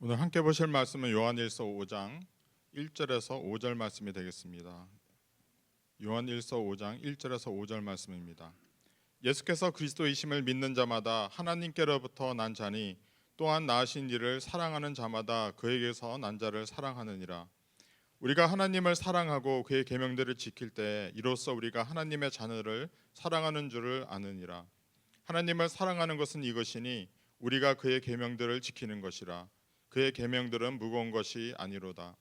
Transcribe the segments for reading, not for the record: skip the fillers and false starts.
오늘 함께 보실 말씀은 요한일서 5장 1절에서 5절 말씀이 되겠습니다. 요한일서 5장 1절에서 5절 말씀입니다. 예수께서 그리스도이심을 믿는 자마다 하나님께로부터 난 자니 또한 나으신 이를 사랑하는 자마다 그에게서 난 자를 사랑하느니라. 우리가 하나님을 사랑하고 그의 계명들을 지킬 때 이로써 우리가 하나님의 자녀를 사랑하는 줄을 아느니라. 하나님을 사랑하는 것은 이것이니 우리가 그의 계명들을 지키는 것이라. 그의 계명들은 무거운 것이 아니로다.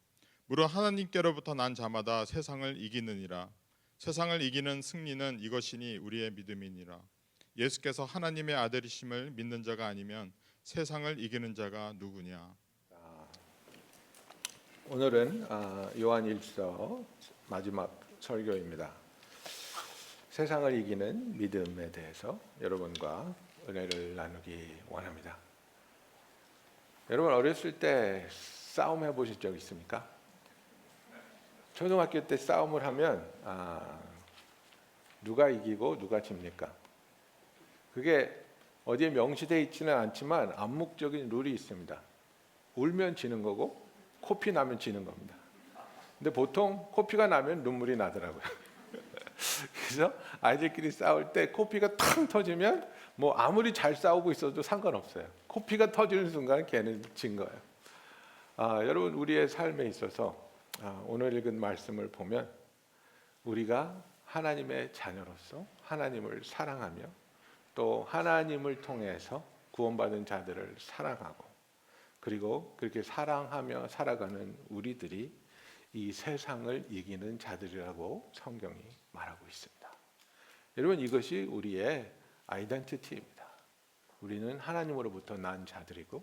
무릇 하나님께로부터 난 자마다 세상을 이기느니라. 세상을 이기는 승리는 이것이니 우리의 믿음이니라. 예수께서 하나님의 아들이심을 믿는 자가 아니면 세상을 이기는 자가 누구냐. 오늘은 요한일서 마지막 설교입니다. 세상을 이기는 믿음에 대해서 여러분과 은혜를 나누기 원합니다. 여러분 어렸을 때 싸움 해보실 적 있습니까? 초등학교 때 싸움을 하면 누가 이기고 누가 집니까? 그게 어디에 명시되어 있지는 않지만 암묵적인 룰이 있습니다. 울면 지는 거고 코피 나면 지는 겁니다. 근데 보통 코피가 나면 눈물이 나더라고요. 그래서 아이들끼리 싸울 때 코피가 탕 터지면 뭐 아무리 잘 싸우고 있어도 상관없어요. 코피가 터지는 순간 걔는 진 거예요. 여러분 우리의 삶에 있어서 오늘 읽은 말씀을 보면 우리가 하나님의 자녀로서 하나님을 사랑하며 또 하나님을 통해서 구원받은 자들을 사랑하고 그리고 그렇게 사랑하며 살아가는 우리들이 이 세상을 이기는 자들이라고 성경이 말하고 있습니다. 여러분 이것이 우리의 아이덴티티입니다. 우리는 하나님으로부터 난 자들이고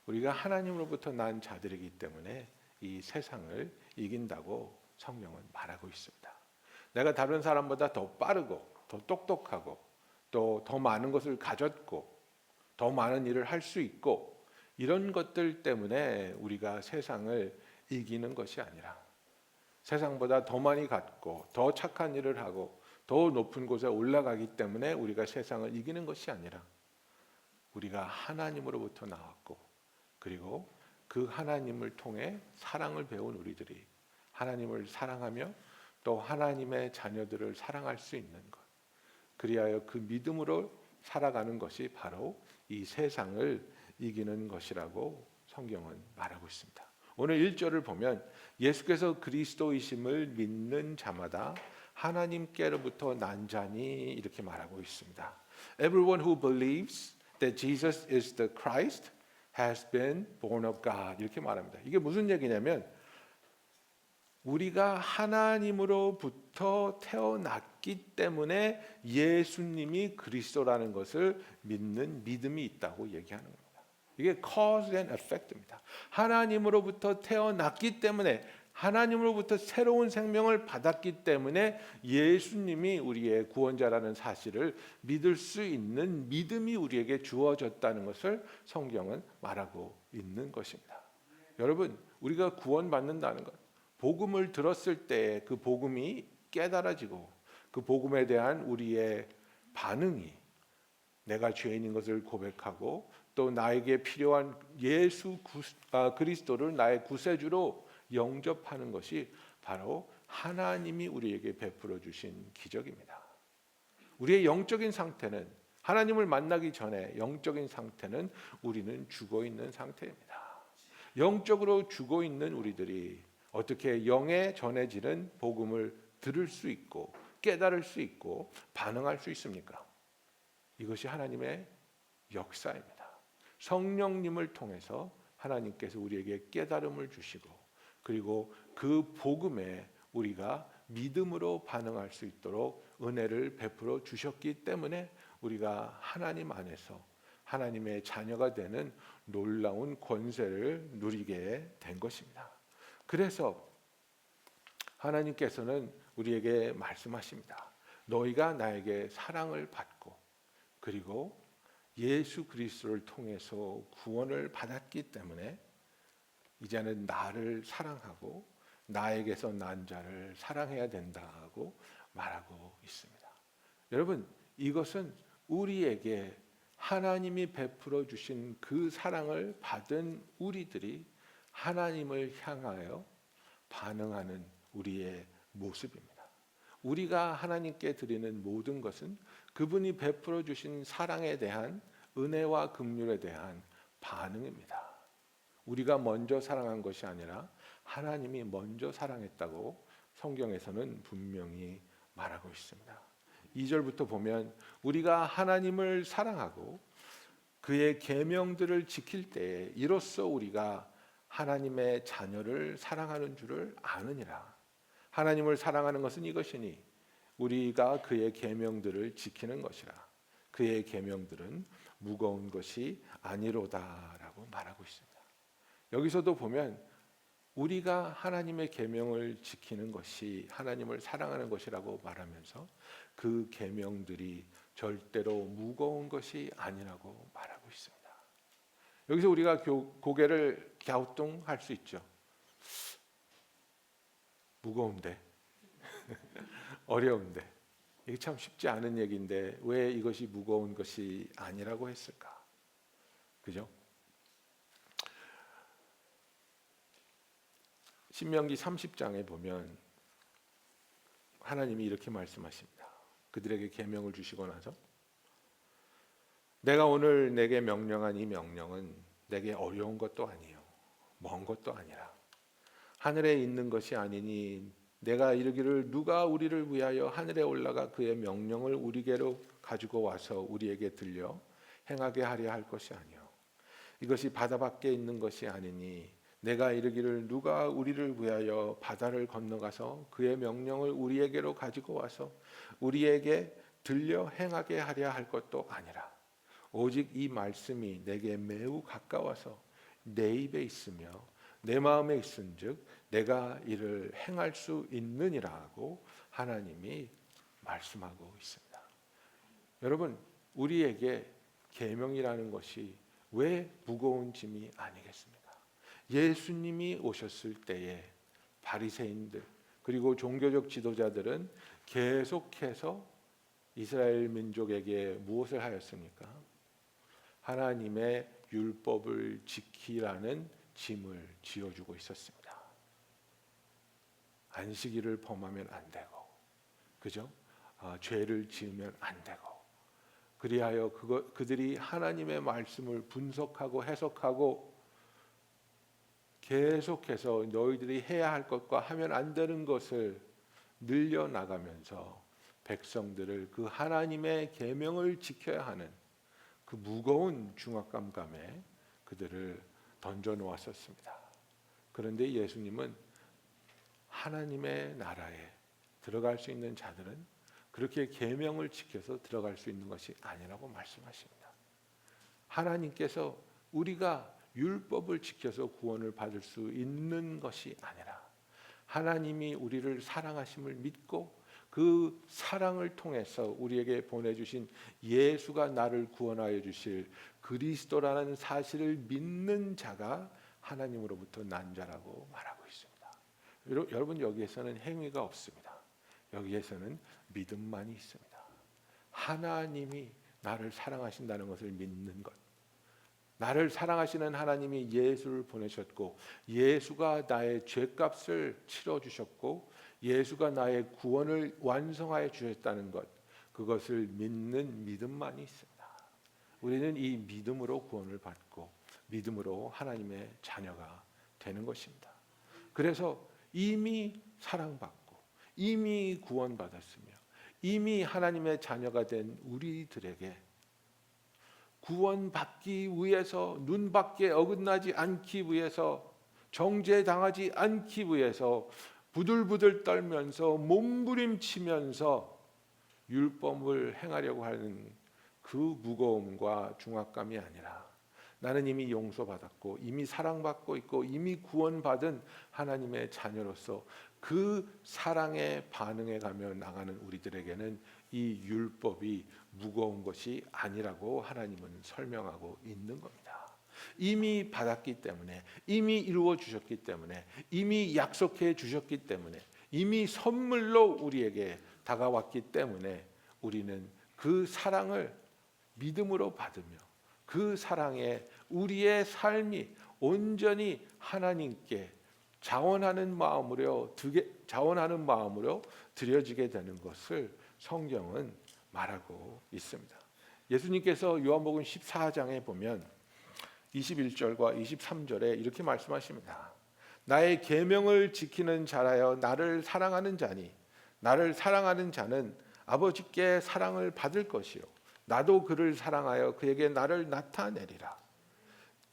우리가 하나님으로부터 난 자들이기 때문에 이 세상을 이긴다고 성경은 말하고 있습니다. 내가 다른 사람보다 더 빠르고 더 똑똑하고 또 더 많은 것을 가졌고 더 많은 일을 할 수 있고 이런 것들 때문에 우리가 세상을 이기는 것이 아니라 세상보다 더 많이 갖고 더 착한 일을 하고 더 높은 곳에 올라가기 때문에 우리가 세상을 이기는 것이 아니라 우리가 하나님으로부터 나왔고 그리고 그 하나님을 통해 사랑을 배운 우리들이 하나님을 사랑하며 또 하나님의 자녀들을 사랑할 수 있는 것 그리하여 그 믿음으로 살아가는 것이 바로 이 세상을 이기는 것이라고 성경은 말하고 있습니다. 오늘 1절을 보면 예수께서 그리스도이심을 믿는 자마다 하나님께로부터 난 자니 이렇게 말하고 있습니다. Everyone who believes that Jesus is the Christ has been born of God 이렇게 말합니다. 이게 무슨 얘기냐면 우리가 하나님으로부터 태어났기 때문에 예수님이 그리스도라는 것을 믿는 믿음이 있다고 얘기하는 겁니다. 이게 cause and effect입니다. 하나님으로부터 태어났기 때문에 하나님으로부터 새로운 생명을 받았기 때문에 예수님이 우리의 구원자라는 사실을 믿을 수 있는 믿음이 우리에게 주어졌다는 것을 성경은 말하고 있는 것입니다. 여러분 우리가 구원받는다는 것 복음을 들었을 때 그 복음이 깨달아지고 그 복음에 대한 우리의 반응이 내가 죄인인 것을 고백하고 또 나에게 필요한 예수 그리스도를 나의 구세주로 영접하는 것이 바로 하나님이 우리에게 베풀어 주신 기적입니다. 우리의 영적인 상태는 하나님을 만나기 전에 영적인 상태는 우리는 죽어 있는 상태입니다. 영적으로 죽어 있는 우리들이 어떻게 영에 전해지는 복음을 들을 수 있고 깨달을 수 있고 반응할 수 있습니까? 이것이 하나님의 역사입니다. 성령님을 통해서 하나님께서 우리에게 깨달음을 주시고 그리고 그 복음에 우리가 믿음으로 반응할 수 있도록 은혜를 베풀어 주셨기 때문에 우리가 하나님 안에서 하나님의 자녀가 되는 놀라운 권세를 누리게 된 것입니다. 그래서 하나님께서는 우리에게 말씀하십니다. 너희가 나에게 사랑을 받고 그리고 예수 그리스도를 통해서 구원을 받았기 때문에 이제는 나를 사랑하고 나에게서 난 자를 사랑해야 된다고 말하고 있습니다. 여러분 이것은 우리에게 하나님이 베풀어 주신 그 사랑을 받은 우리들이 하나님을 향하여 반응하는 우리의 모습입니다. 우리가 하나님께 드리는 모든 것은 그분이 베풀어 주신 사랑에 대한 은혜와 긍휼에 대한 반응입니다. 우리가 먼저 사랑한 것이 아니라 하나님이 먼저 사랑했다고 성경에서는 분명히 말하고 있습니다. 2절부터 보면 우리가 하나님을 사랑하고 그의 계명들을 지킬 때에 이로써 우리가 하나님의 자녀를 사랑하는 줄을 아느니라. 하나님을 사랑하는 것은 이것이니 우리가 그의 계명들을 지키는 것이라. 그의 계명들은 무거운 것이 아니로다라고 말하고 있습니다. 여기서도 보면 우리가 하나님의 계명을 지키는 것이 하나님을 사랑하는 것이라고 말하면서 그 계명들이 절대로 무거운 것이 아니라고 말하고 있습니다. 여기서 우리가 고개를 갸우뚱할 수 있죠. 무거운데 어려운데 이게 참 쉽지 않은 얘기인데 왜 이것이 무거운 것이 아니라고 했을까? 그죠? 신명기 30장에 보면 하나님이 이렇게 말씀하십니다. 그들에게 계명을 주시고 나서 내가 오늘 내게 명령한 이 명령은 내게 어려운 것도 아니요 먼 것도 아니라 하늘에 있는 것이 아니니 내가 이르기를 누가 우리를 위하여 하늘에 올라가 그의 명령을 우리에게로 가지고 와서 우리에게 들려 행하게 하려 할 것이 아니요 이것이 바다 밖에 있는 것이 아니니 내가 이르기를 누가 우리를 위하여 바다를 건너가서 그의 명령을 우리에게로 가지고 와서 우리에게 들려 행하게 하려 할 것도 아니라 오직 이 말씀이 내게 매우 가까워서 내 입에 있으며 내 마음에 있은즉 내가 이를 행할 수 있느니라고 하나님이 말씀하고 있습니다. 여러분, 우리에게 계명이라는 것이 왜 무거운 짐이 아니겠습니까? 예수님이 오셨을 때에 바리새인들 그리고 종교적 지도자들은 계속해서 이스라엘 민족에게 무엇을 하였습니까? 하나님의 율법을 지키라는 짐을 지어주고 있었습니다. 안식일을 범하면 안 되고, 그죠? 죄를 지으면 안 되고, 그리하여 그들이 하나님의 말씀을 분석하고 해석하고 계속해서 너희들이 해야 할 것과 하면 안 되는 것을 늘려나가면서 백성들을 그 하나님의 계명을 지켜야 하는 그 무거운 중압감감에 그들을 던져 놓았었습니다. 그런데 예수님은 하나님의 나라에 들어갈 수 있는 자들은 그렇게 계명을 지켜서 들어갈 수 있는 것이 아니라고 말씀하십니다. 하나님께서 우리가 율법을 지켜서 구원을 받을 수 있는 것이 아니라 하나님이 우리를 사랑하심을 믿고 그 사랑을 통해서 우리에게 보내주신 예수가 나를 구원하여 주실 그리스도라는 사실을 믿는 자가 하나님으로부터 난 자라고 말하고 있습니다. 여러분, 여기에서는 행위가 없습니다. 여기에서는 믿음만이 있습니다. 하나님이 나를 사랑하신다는 것을 믿는 것, 나를 사랑하시는 하나님이 예수를 보내셨고 예수가 나의 죄값을 치러주셨고 예수가 나의 구원을 완성하여 주셨다는 것, 그것을 믿는 믿음만이 있습니다. 우리는 이 믿음으로 구원을 받고 믿음으로 하나님의 자녀가 되는 것입니다. 그래서 이미 사랑받고 이미 구원받았으며 이미 하나님의 자녀가 된 우리들에게 구원받기 위해서 눈밖에 어긋나지 않기 위해서 정죄당하지 않기 위해서 부들부들 떨면서 몸부림치면서 율법을 행하려고 하는 그 무거움과 중압감이 아니라 나는 이미 용서받았고 이미 사랑받고 있고 이미 구원받은 하나님의 자녀로서 그 사랑에 반응해 가며 나가는 우리들에게는 이 율법이 무거운 것이 아니라고 하나님은 설명하고 있는 겁니다. 이미 받았기 때문에, 이미 이루어 주셨기 때문에, 이미 약속해 주셨기 때문에, 이미 선물로 우리에게 다가왔기 때문에 우리는 그 사랑을 믿음으로 받으며 그 사랑에 우리의 삶이 온전히 하나님께 자원하는 마음으로 드려지게 되는 것을 성경은 말하고 있습니다. 예수님께서 요한복음 14장에 보면 21절과 23절에 이렇게 말씀하십니다. 나의 계명을 지키는 자라여 나를 사랑하는 자니 나를 사랑하는 자는 아버지께 사랑을 받을 것이요 나도 그를 사랑하여 그에게 나를 나타내리라.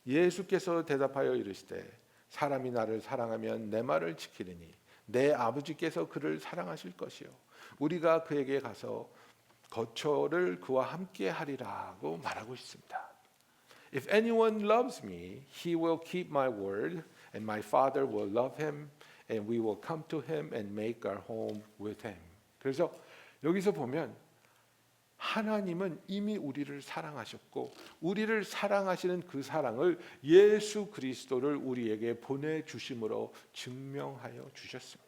예수께서 대답하여 이르시되 사람이 나를 사랑하면 내 말을 지키리니 내 아버지께서 그를 사랑하실 것이요 우리가 그에게 가서 거처를 그와 함께 하리라고 말하고 있습니다. If anyone loves me, he will keep my word, and my Father will love him, and we will come to him and make our home with him. 그래서 여기서 보면 하나님은 이미 우리를 사랑하셨고 우리를 사랑하시는 그 사랑을 예수 그리스도를 우리에게 보내주심으로 증명하여 주셨습니다.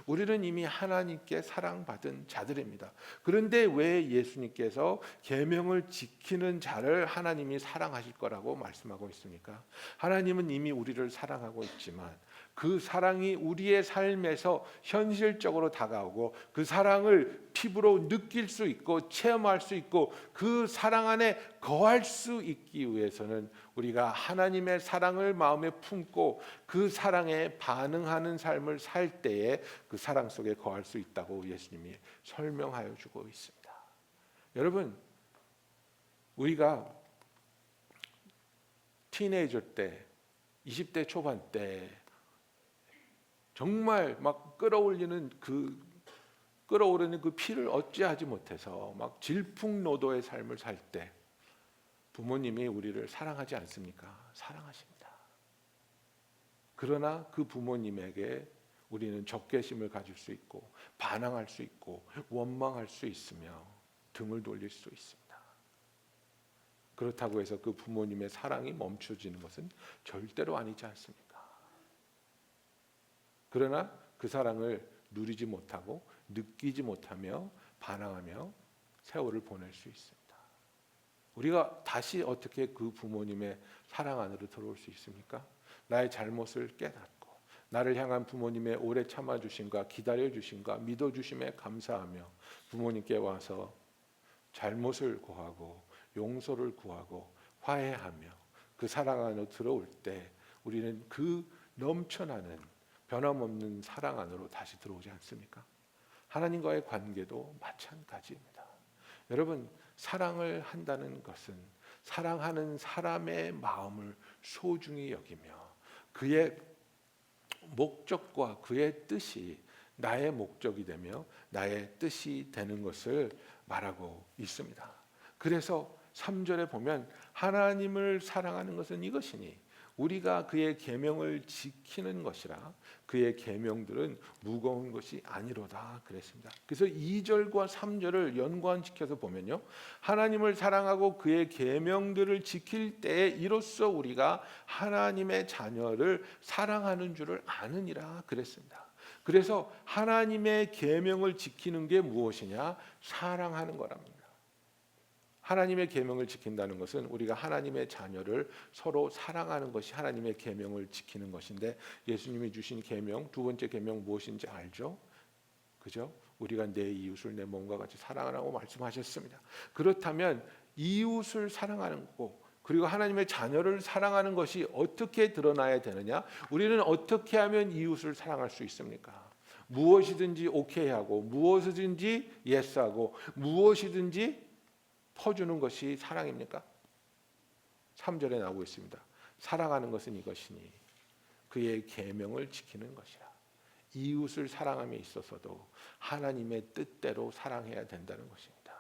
우리는 이미 하나님께 사랑받은 자들입니다. 그런데 왜 예수님께서 계명을 지키는 자를 하나님이 사랑하실 거라고 말씀하고 있습니까? 하나님은 이미 우리를 사랑하고 있지만 그 사랑이 우리의 삶에서 현실적으로 다가오고 그 사랑을 피부로 느낄 수 있고 체험할 수 있고 그 사랑 안에 거할 수 있기 위해서는 우리가 하나님의 사랑을 마음에 품고 그 사랑에 반응하는 삶을 살 때에 그 사랑 속에 거할 수 있다고 예수님이 설명하여 주고 있습니다. 여러분, 우리가 티네이저 때 20대 초반 때 정말 막 끌어오르는 그 피를 어찌하지 못해서 막 질풍노도의 삶을 살 때 부모님이 우리를 사랑하지 않습니까? 사랑하십니다. 그러나 그 부모님에게 우리는 적개심을 가질 수 있고 반항할 수 있고 원망할 수 있으며 등을 돌릴 수 있습니다. 그렇다고 해서 그 부모님의 사랑이 멈춰지는 것은 절대로 아니지 않습니까? 그러나 그 사랑을 누리지 못하고 느끼지 못하며 반항하며 세월을 보낼 수 있습니다. 우리가 다시 어떻게 그 부모님의 사랑 안으로 들어올 수 있습니까? 나의 잘못을 깨닫고 나를 향한 부모님의 오래 참아주심과 기다려주심과 믿어주심에 감사하며 부모님께 와서 잘못을 고하고 용서를 구하고 화해하며 그 사랑 안으로 들어올 때 우리는 그 넘쳐나는 변함없는 사랑 안으로 다시 들어오지 않습니까? 하나님과의 관계도 마찬가지입니다. 여러분, 사랑을 한다는 것은 사랑하는 사람의 마음을 소중히 여기며 그의 목적과 그의 뜻이 나의 목적이 되며 나의 뜻이 되는 것을 말하고 있습니다. 그래서 3절에 보면 하나님을 사랑하는 것은 이것이니 우리가 그의 계명을 지키는 것이라 그의 계명들은 무거운 것이 아니로다 그랬습니다. 그래서 2절과 3절을 연관시켜서 보면요. 하나님을 사랑하고 그의 계명들을 지킬 때에 이로써 우리가 하나님의 자녀를 사랑하는 줄을 아느니라 그랬습니다. 그래서 하나님의 계명을 지키는 게 무엇이냐? 사랑하는 거랍니다. 하나님의 계명을 지킨다는 것은 우리가 하나님의 자녀를 서로 사랑하는 것이 하나님의 계명을 지키는 것인데 예수님이 주신 계명, 두 번째 계명 무엇인지 알죠? 그죠? 우리가 내 이웃을 내 몸과 같이 사랑하라고 말씀하셨습니다. 그렇다면 이웃을 사랑하는 거고 그리고 하나님의 자녀를 사랑하는 것이 어떻게 드러나야 되느냐? 우리는 어떻게 하면 이웃을 사랑할 수 있습니까? 무엇이든지 오케이하고 무엇이든지 예스하고 무엇이든지 퍼주는 것이 사랑입니까? 3절에 나오고 있습니다. 사랑하는 것은 이것이니 그의 계명을 지키는 것이라. 이웃을 사랑함에 있어서도 하나님의 뜻대로 사랑해야 된다는 것입니다.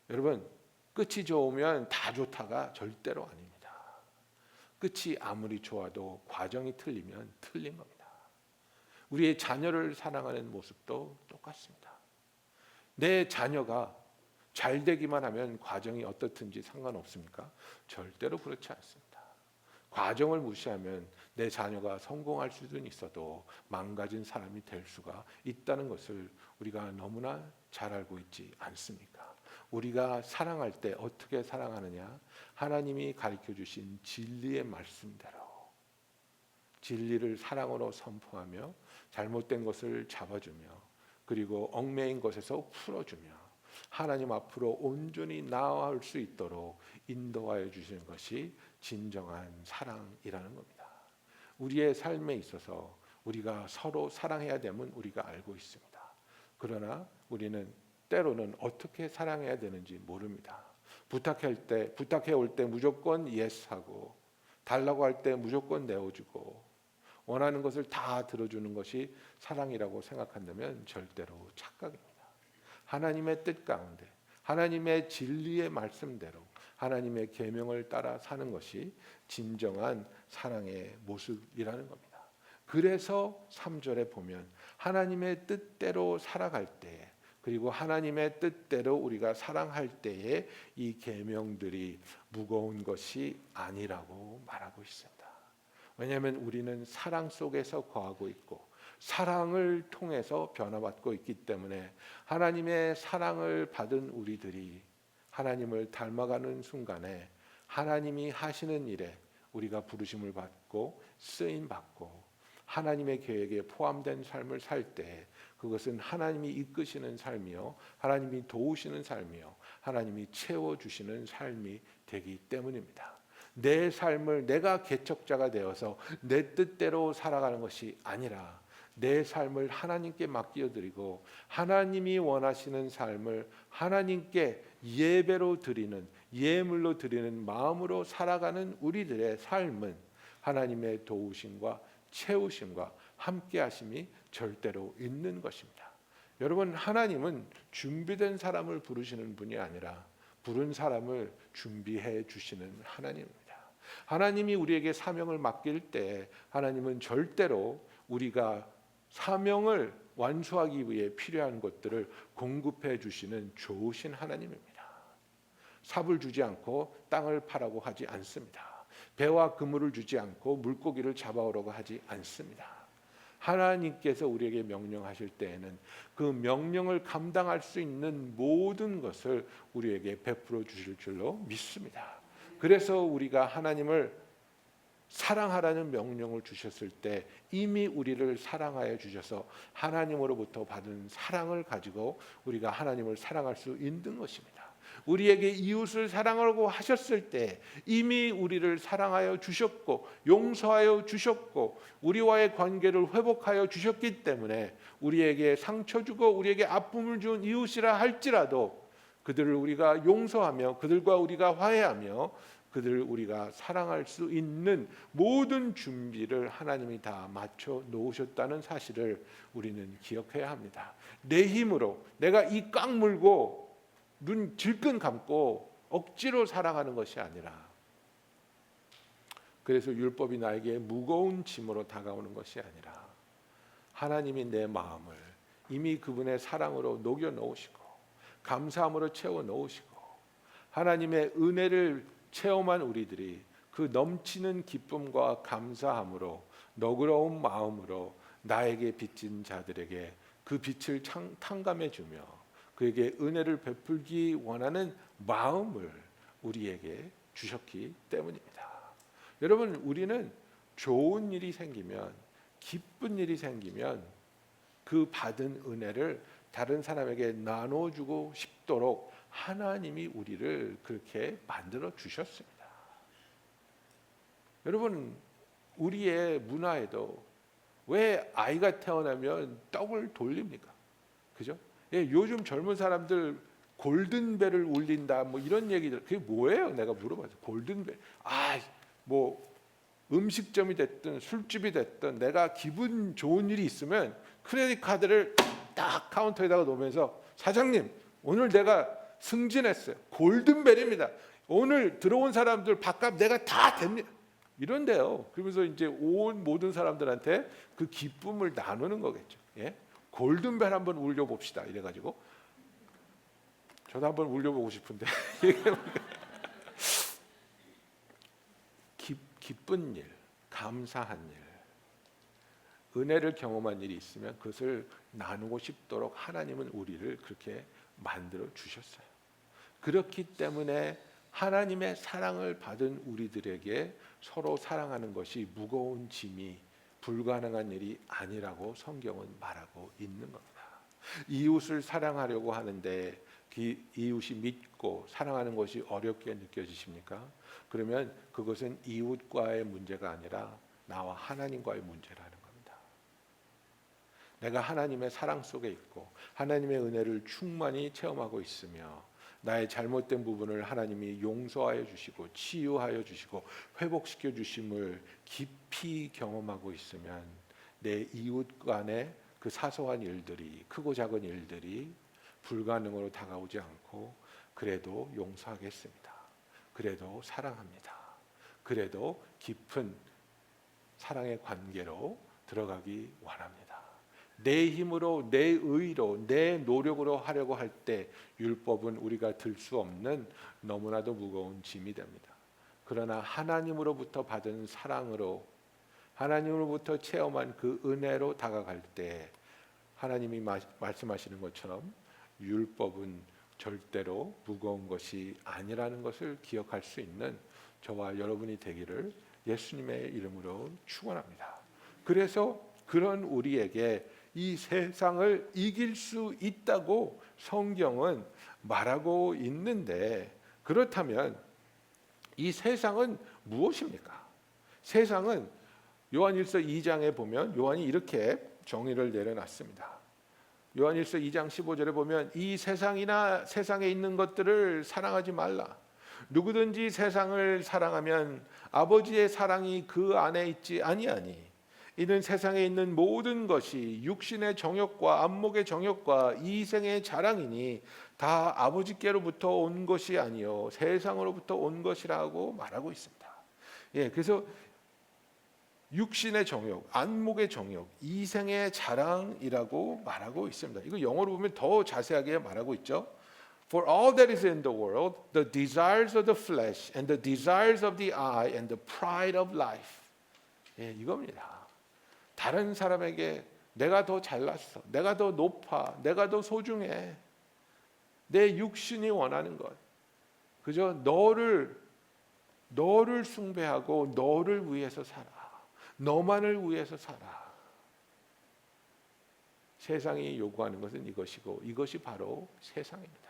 여러분, 끝이 좋으면 다 좋다가 절대로 아닙니다. 끝이 아무리 좋아도 과정이 틀리면 틀린 겁니다. 우리의 자녀를 사랑하는 모습도 똑같습니다. 내 자녀가 잘 되기만 하면 과정이 어떻든지 상관없습니까? 절대로 그렇지 않습니다. 과정을 무시하면 내 자녀가 성공할 수는 있어도 망가진 사람이 될 수가 있다는 것을 우리가 너무나 잘 알고 있지 않습니까? 우리가 사랑할 때 어떻게 사랑하느냐? 하나님이 가르쳐 주신 진리의 말씀대로 진리를 사랑으로 선포하며 잘못된 것을 잡아주며 그리고 얽매인 것에서 풀어주며 하나님 앞으로 온전히 나아갈 수 있도록 인도하여 주시는 것이 진정한 사랑이라는 겁니다. 우리의 삶에 있어서 우리가 서로 사랑해야 됨은 우리가 알고 있습니다. 그러나 우리는 때로는 어떻게 사랑해야 되는지 모릅니다. 부탁해 올 때 무조건 예스하고 달라고 할 때 무조건 내어주고 원하는 것을 다 들어주는 것이 사랑이라고 생각한다면 절대로 착각입니다. 하나님의 뜻 가운데 하나님의 진리의 말씀대로 하나님의 계명을 따라 사는 것이 진정한 사랑의 모습이라는 겁니다. 그래서 3절에 보면 하나님의 뜻대로 살아갈 때에 그리고 하나님의 뜻대로 우리가 사랑할 때에 이 계명들이 무거운 것이 아니라고 말하고 있습니다. 왜냐하면 우리는 사랑 속에서 거하고 있고 사랑을 통해서 변화받고 있기 때문에 하나님의 사랑을 받은 우리들이 하나님을 닮아가는 순간에 하나님이 하시는 일에 우리가 부르심을 받고 쓰임 받고 하나님의 계획에 포함된 삶을 살 때 그것은 하나님이 이끄시는 삶이요 하나님이 도우시는 삶이요 하나님이 채워주시는 삶이 되기 때문입니다. 내 삶을 내가 개척자가 되어서 내 뜻대로 살아가는 것이 아니라 내 삶을 하나님께 맡겨드리고 하나님이 원하시는 삶을 하나님께 예배로 드리는 예물로 드리는 마음으로 살아가는 우리들의 삶은 하나님의 도우심과 채우심과 함께하심이 절대로 있는 것입니다. 여러분, 하나님은 준비된 사람을 부르시는 분이 아니라 부른 사람을 준비해 주시는 하나님입니다. 하나님이 우리에게 사명을 맡길 때 하나님은 절대로 우리가 사명을 완수하기 위해 필요한 것들을 공급해 주시는 좋으신 하나님입니다. 삽을 주지 않고 땅을 파라고 하지 않습니다. 배와 그물을 주지 않고 물고기를 잡아오라고 하지 않습니다. 하나님께서 우리에게 명령하실 때에는 그 명령을 감당할 수 있는 모든 것을 우리에게 베풀어 주실 줄로 믿습니다. 그래서 우리가 하나님을 사랑하라는 명령을 주셨을 때 이미 우리를 사랑하여 주셔서 하나님으로부터 받은 사랑을 가지고 우리가 하나님을 사랑할 수 있는 것입니다. 우리에게 이웃을 사랑하라고 하셨을 때 이미 우리를 사랑하여 주셨고 용서하여 주셨고 우리와의 관계를 회복하여 주셨기 때문에 우리에게 상처 주고 우리에게 아픔을 준 이웃이라 할지라도 그들을 우리가 용서하며 그들과 우리가 화해하며 그들을 우리가 사랑할 수 있는 모든 준비를 하나님이 다 맞춰 놓으셨다는 사실을 우리는 기억해야 합니다. 내 힘으로 내가 이 꽉 물고 눈 질끈 감고 억지로 살아가는 것이 아니라 그래서 율법이 나에게 무거운 짐으로 다가오는 것이 아니라 하나님이 내 마음을 이미 그분의 사랑으로 녹여 놓으시고 감사함으로 채워 놓으시고 하나님의 은혜를 체험한 우리들이 그 넘치는 기쁨과 감사함으로 너그러운 마음으로 나에게 빚진 자들에게 그 빛을 탕감해 주며 그에게 은혜를 베풀기 원하는 마음을 우리에게 주셨기 때문입니다. 여러분, 우리는 좋은 일이 생기면 기쁜 일이 생기면 그 받은 은혜를 다른 사람에게 나눠주고 싶도록 하나님이 우리를 그렇게 만들어 주셨습니다. 여러분, 우리의 문화에도 왜 아이가 태어나면 떡을 돌립니까? 그죠? 예, 요즘 젊은 사람들 골든벨을 울린다 뭐 이런 얘기들 그게 뭐예요? 내가 물어봤어요. 골든벨. 뭐 음식점이 됐든 술집이 됐든 내가 기분 좋은 일이 있으면 크레딧 카드를 딱 카운터에다가 놓으면서 사장님 오늘 내가 승진했어요. 골든벨입니다. 오늘 들어온 사람들 밥값 내가 다 됩니다. 이런데요. 그러면서 이제 온 모든 사람들한테 그 기쁨을 나누는 거겠죠. 예? 골든벨 한번 울려봅시다. 이래가지고 저도 한번 울려보고 싶은데 기쁜 일, 감사한 일, 은혜를 경험한 일이 있으면 그것을 나누고 싶도록 하나님은 우리를 그렇게 만들어 주셨어요. 그렇기 때문에 하나님의 사랑을 받은 우리들에게 서로 사랑하는 것이 무거운 짐이 불가능한 일이 아니라고 성경은 말하고 있는 겁니다. 이웃을 사랑하려고 하는데 그 이웃이 믿고 사랑하는 것이 어렵게 느껴지십니까? 그러면 그것은 이웃과의 문제가 아니라 나와 하나님과의 문제라는 겁니다. 내가 하나님의 사랑 속에 있고 하나님의 은혜를 충만히 체험하고 있으며 나의 잘못된 부분을 하나님이 용서하여 주시고 치유하여 주시고 회복시켜 주심을 깊이 경험하고 있으면 내 이웃 간의 그 사소한 일들이, 크고 작은 일들이 불가능으로 다가오지 않고 그래도 용서하겠습니다. 그래도 사랑합니다. 그래도 깊은 사랑의 관계로 들어가기 원합니다. 내 힘으로, 내 의로, 내 노력으로 하려고 할 때 율법은 우리가 들 수 없는 너무나도 무거운 짐이 됩니다. 그러나 하나님으로부터 받은 사랑으로, 하나님으로부터 체험한 그 은혜로 다가갈 때 하나님이 말씀하시는 것처럼 율법은 절대로 무거운 것이 아니라는 것을 기억할 수 있는 저와 여러분이 되기를 예수님의 이름으로 축원합니다. 그래서 그런 우리에게 이 세상을 이길 수 있다고 성경은 말하고 있는데, 그렇다면 이 세상은 무엇입니까? 세상은 요한일서 2장에 보면 요한이 이렇게 정의를 내려놨습니다. 요한일서 2장 15절에 보면 이 세상이나 세상에 있는 것들을 사랑하지 말라. 누구든지 세상을 사랑하면 아버지의 사랑이 그 안에 있지 아니하니 이는 세상에 있는 모든 것이 육신의 정욕과 안목의 정욕과 이생의 자랑이니 다 아버지께로부터 온 것이 아니요 세상으로부터 온 것이라고 말하고 있습니다. 그래서 육신의 정욕, 안목의 정욕, 이생의 자랑이라고 말하고 있습니다. 이거 영어로 보면 더 자세하게 말하고 있죠. For all that is in the world, the desires of the flesh and the desires of the eye and the pride of life. 이겁니다. 다른 사람에게 내가 더 잘났어, 내가 더 높아, 내가 더 소중해, 내 육신이 원하는 것, 그저 너를 숭배하고 너를 위해서 살아, 너만을 위해서 살아. 세상이 요구하는 것은 이것이고 이것이 바로 세상입니다.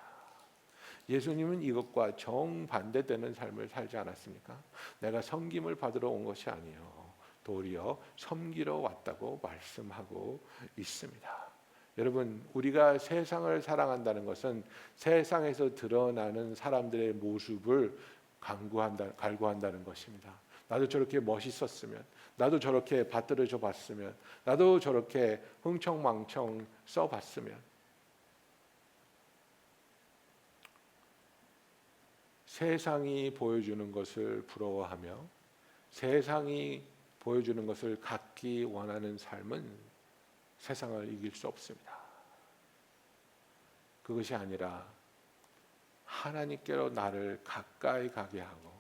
예수님은 이것과 정반대되는 삶을 살지 않았습니까? 내가 섬김을 받으러 온 것이 아니요 도리어 섬기러 왔다고 말씀하고 있습니다. 여러분, 우리가 세상을 사랑한다는 것은 세상에서 드러나는 사람들의 모습을 갈구한다는 것입니다. 나도 저렇게 멋있었으면, 나도 저렇게 받들어져 봤으면, 나도 저렇게 흥청망청 써봤으면. 세상이 보여주는 것을 부러워하며 세상이 보여주는 것을 갖기 원하는 삶은 세상을 이길 수 없습니다. 그것이 아니라 하나님께로 나를 가까이 가게 하고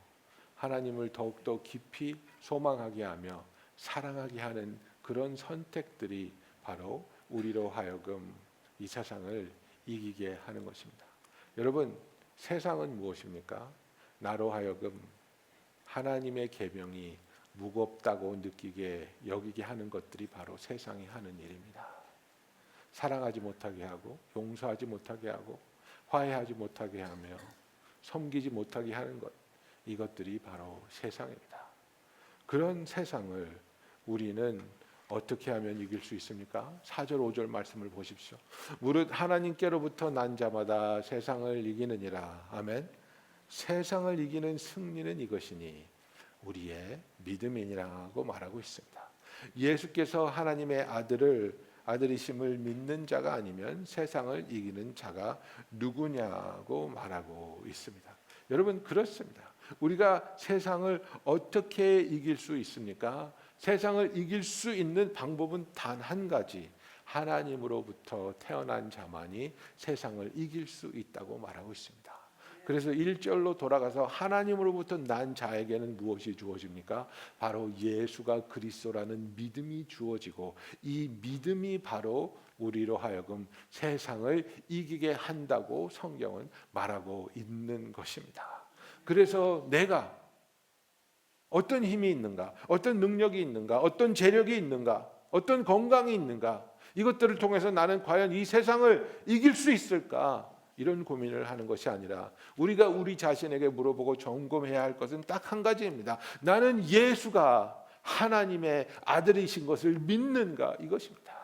하나님을 더욱더 깊이 소망하게 하며 사랑하게 하는 그런 선택들이 바로 우리로 하여금 이 세상을 이기게 하는 것입니다. 여러분, 세상은 무엇입니까? 나로 하여금 하나님의 계명이 무겁다고 느끼게 여기게 하는 것들이 바로 세상이 하는 일입니다. 사랑하지 못하게 하고 용서하지 못하게 하고 화해하지 못하게 하며 섬기지 못하게 하는 것, 이것들이 바로 세상입니다. 그런 세상을 우리는 어떻게 하면 이길 수 있습니까? 4절 5절 말씀을 보십시오. 무릇 하나님께로부터 난 자마다 세상을 이기느니라. 아멘. 세상을 이기는 승리는 이것이니 우리의 믿음이니라고 말하고 있습니다. 예수께서 하나님의 아들이심을 믿는 자가 아니면 세상을 이기는 자가 누구냐고 말하고 있습니다. 여러분, 그렇습니다. 우리가 세상을 어떻게 이길 수 있습니까? 세상을 이길 수 있는 방법은 단 한 가지, 하나님으로부터 태어난 자만이 세상을 이길 수 있다고 말하고 있습니다. 그래서 1절로 돌아가서 하나님으로부터 난 자에게는 무엇이 주어집니까? 바로 예수가 그리스도라는 믿음이 주어지고 이 믿음이 바로 우리로 하여금 세상을 이기게 한다고 성경은 말하고 있는 것입니다. 그래서 내가 어떤 힘이 있는가, 어떤 능력이 있는가, 어떤 재력이 있는가, 어떤 건강이 있는가, 이것들을 통해서 나는 과연 이 세상을 이길 수 있을까, 이런 고민을 하는 것이 아니라 우리가 우리 자신에게 물어보고 점검해야 할 것은 딱 한 가지입니다. 나는 예수가 하나님의 아들이신 것을 믿는가, 이것입니다.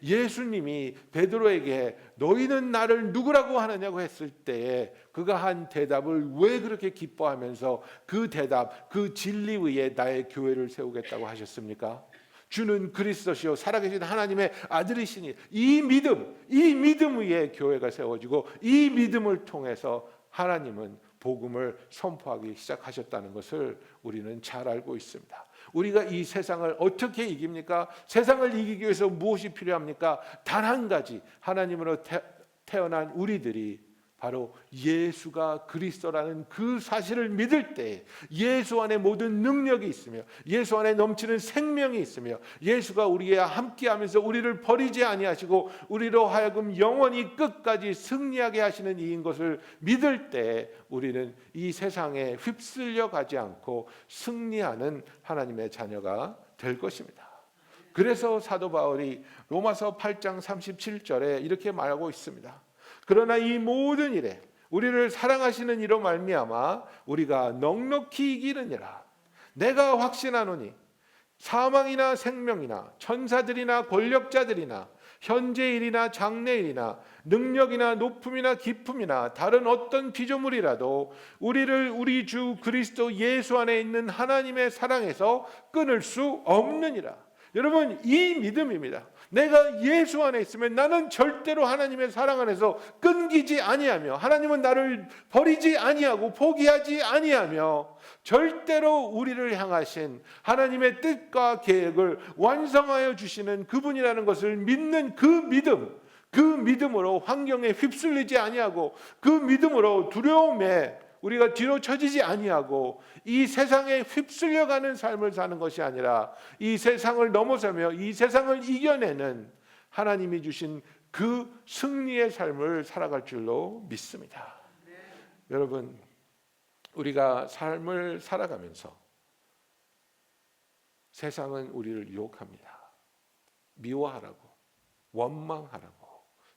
예수님이 베드로에게 너희는 나를 누구라고 하느냐고 했을 때에 그가 한 대답을 왜 그렇게 기뻐하면서 그 대답, 그 진리 위에 나의 교회를 세우겠다고 하셨습니까? 주는 그리스도시요 살아계신 하나님의 아들이시니, 이 믿음 위에 교회가 세워지고 이 믿음을 통해서 하나님은 복음을 선포하기 시작하셨다는 것을 우리는 잘 알고 있습니다. 우리가 이 세상을 어떻게 이깁니까? 세상을 이기기 위해서 무엇이 필요합니까? 단 한 가지, 하나님으로 태어난 우리들이 바로 예수가 그리스도라는 그 사실을 믿을 때 예수 안에 모든 능력이 있으며 예수 안에 넘치는 생명이 있으며 예수가 우리와 함께하면서 우리를 버리지 아니하시고 우리로 하여금 영원히 끝까지 승리하게 하시는 이인 것을 믿을 때 우리는 이 세상에 휩쓸려 가지 않고 승리하는 하나님의 자녀가 될 것입니다. 그래서 사도 바울이 로마서 8장 37절에 이렇게 말하고 있습니다. 그러나 이 모든 일에 우리를 사랑하시는 이로 말미암아 우리가 넉넉히 이기느니라. 내가 확신하노니 사망이나 생명이나 천사들이나 권력자들이나 현재일이나 장래일이나 능력이나 높음이나 깊음이나 다른 어떤 피조물이라도 우리를 우리 주 그리스도 예수 안에 있는 하나님의 사랑에서 끊을 수 없느니라. 여러분, 이 믿음입니다. 내가 예수 안에 있으면 나는 절대로 하나님의 사랑 안에서 끊기지 아니하며 하나님은 나를 버리지 아니하고 포기하지 아니하며 절대로 우리를 향하신 하나님의 뜻과 계획을 완성하여 주시는 그분이라는 것을 믿는 그 믿음으로 환경에 휩쓸리지 아니하고 그 믿음으로 두려움에 우리가 뒤로 처지지 아니하고 이 세상에 휩쓸려가는 삶을 사는 것이 아니라 이 세상을 넘어서며 이 세상을 이겨내는 하나님이 주신 그 승리의 삶을 살아갈 줄로 믿습니다. 여러분, 우리가 삶을 살아가면서 세상은 우리를 유혹합니다. 미워하라고, 원망하라고,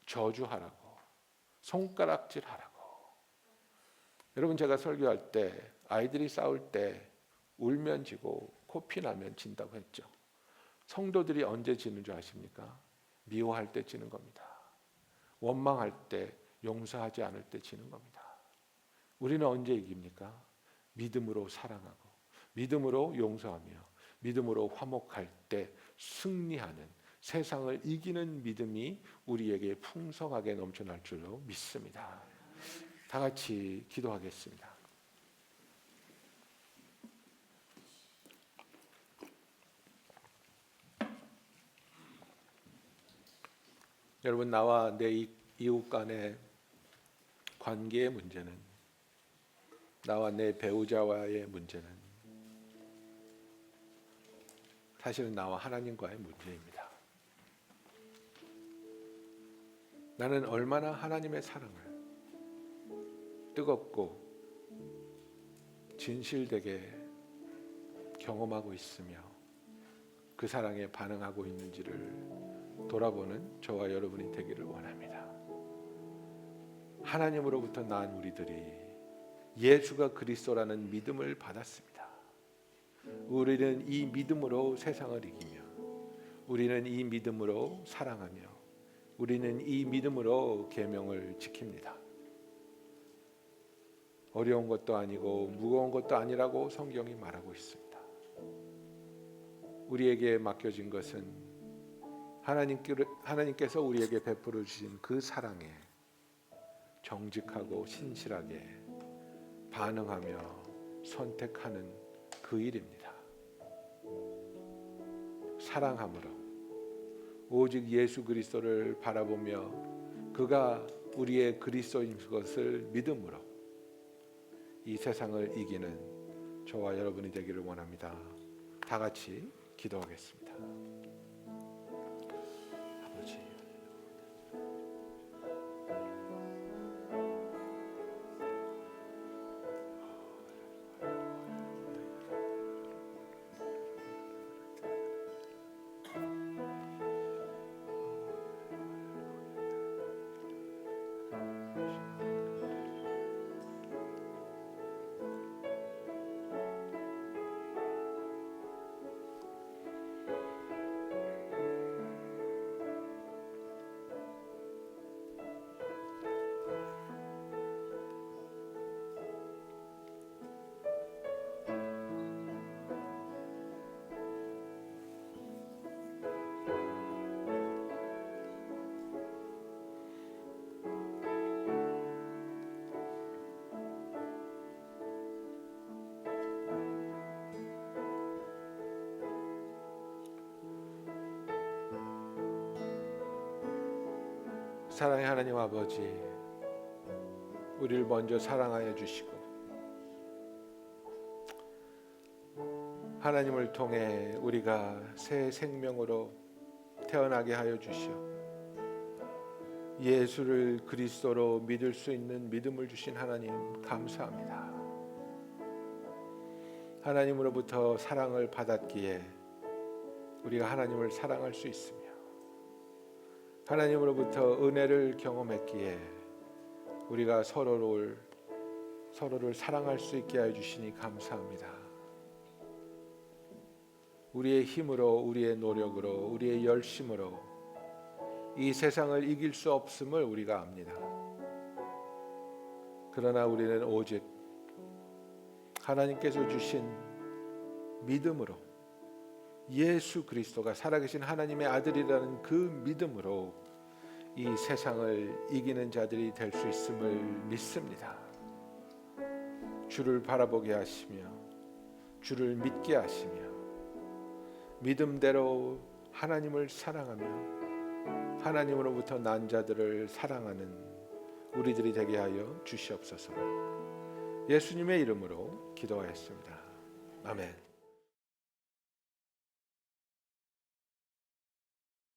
저주하라고, 손가락질하라고. 여러분, 제가 설교할 때 아이들이 싸울 때 울면 지고 코피 나면 진다고 했죠. 성도들이 언제 지는 줄 아십니까? 미워할 때 지는 겁니다. 원망할 때, 용서하지 않을 때 지는 겁니다. 우리는 언제 이깁니까? 믿음으로 사랑하고 믿음으로 용서하며 믿음으로 화목할 때 승리하는, 세상을 이기는 믿음이 우리에게 풍성하게 넘쳐날 줄로 믿습니다. 다 같이 기도하겠습니다. 여러분, 나와 내 이웃 간의 관계의 문제는, 나와 내 배우자와의 문제는 사실은 나와 하나님과의 문제입니다. 나는 얼마나 하나님의 사랑을 뜨겁고 진실되게 경험하고 있으며 그 사랑에 반응하고 있는지를 돌아보는 저와 여러분이 되기를 원합니다. 하나님으로부터 난 우리들이 예수가 그리스도라는 믿음을 받았습니다. 우리는 이 믿음으로 세상을 이기며 우리는 이 믿음으로 사랑하며 우리는 이 믿음으로 계명을 지킵니다. 어려운 것도 아니고 무거운 것도 아니라고 성경이 말하고 있습니다. 우리에게 맡겨진 것은 하나님께서 우리에게 베풀어 주신 그 사랑에 정직하고 신실하게 반응하며 선택하는 그 일입니다. 사랑함으로 오직 예수 그리스도를 바라보며 그가 우리의 그리스도인 것을 믿음으로 이 세상을 이기는 저와 여러분이 되기를 원합니다. 다 같이 기도하겠습니다. 아버지, 사랑의 하나님 아버지, 우리를 먼저 사랑하여 주시고 하나님을 통해 우리가 새 생명으로 태어나게 하여 주시오. 예수를 그리스도로 믿을 수 있는 믿음을 주신 하나님 감사합니다. 하나님으로부터 사랑을 받았기에 우리가 하나님을 사랑할 수 있으며 하나님으로부터 은혜를 경험했기에 우리가 서로를 사랑할 수 있게 하여 주시니 감사합니다. 우리의 힘으로, 우리의 노력으로, 우리의 열심으로 이 세상을 이길 수 없음을 우리가 압니다. 그러나 우리는 오직 하나님께서 주신 믿음으로, 예수 그리스도가 살아계신 하나님의 아들이라는 그 믿음으로 이 세상을 이기는 자들이 될 수 있음을 믿습니다. 주를 바라보게 하시며 주를 믿게 하시며 믿음대로 하나님을 사랑하며 하나님으로부터 난 자들을 사랑하는 우리들이 되게 하여 주시옵소서. 예수님의 이름으로 기도하였습니다. 아멘.